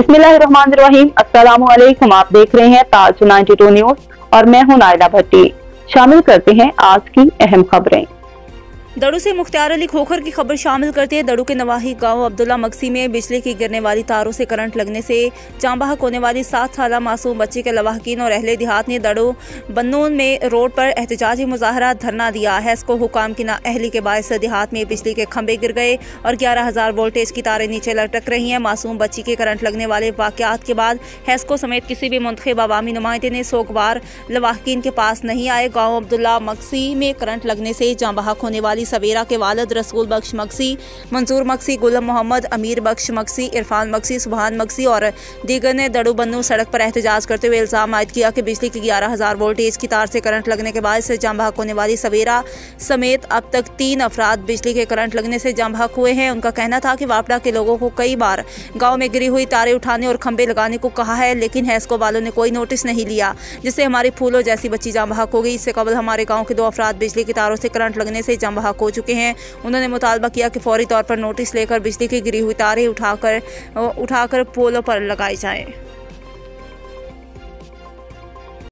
बिस्मिल्लाहिर्रहमानिर्रहीम। अस्सलामुअलैकुम। आप देख रहे हैं ताज 92 न्यूज और मैं हूं नायला भट्टी। शामिल करते हैं आज की अहम खबरें। दड़ू से मुख्तियार अली खोखर की खबर शामिल करते हैं। दड़ू के नवाही गांव अब्दुल्ला मक्सी में बिजली की गिरने वाली तारों से करंट लगने से जाँ बहक होने वाली 7 साला मासूम बच्चे के लवाहकीन और अहले देहात ने दड़ू बन्नून में रोड पर एहतजाजी मुजाहरा धरना दिया है। इसको हुकाम की नाअहली के बायस देहात में बिजली के खंभे गिर गए और 11,000 वोल्टेज की तारें नीचे लटक रही हैं। मासूम बच्ची के करंट लगने वाले वाकयात के बाद हैस्को समेत किसी भी मुंतखब अवामी नुमाइंदे ने सोगवार लवाहकीन के पास नहीं आए। गाँव अब्दुल्ला मक्सी में करंट लगने से जाँ बहक होने वाली सवेरा के वालिद रसूल बख्श मक्सी, मंजूर मक्सी, गुलम मोहम्मद, अमीर बख्श मक्सी, इरफान मक्सी, सुबहान मक्सी और दीगर ने दड़ू बन्नू सड़क पर एहतजाज करते हुए इल्जाम आयद किया कि बिजली की 11,000 वोल्टेज की तार से करंट लगने के बाद से जाँ बहक होने वाली सवेरा समेत अब तक 3 अफराद बिजली के करंट लगने से जाँ बहक हुए हैं। उनका कहना था कि वापडा के लोगों को कई बार गाँव में गिरी हुई तारें उठाने और खंभे लगाने को कहा है, लेकिन हैस्को वालों ने कोई नोटिस नहीं लिया, जिससे हमारी फूलों जैसी बच्ची जाँ बहक हो गई। इससे कबल हमारे गाँव के 2 अफराद बिजली की तारों से करंट लगने से जाँ बहक हो चुके हैं। उन्होंने मुतालबा किया कि फौरी तौर पर नोटिस लेकर बिजली की गिरी हुई तारें उठाकर पोलों पर लगाई जाएं।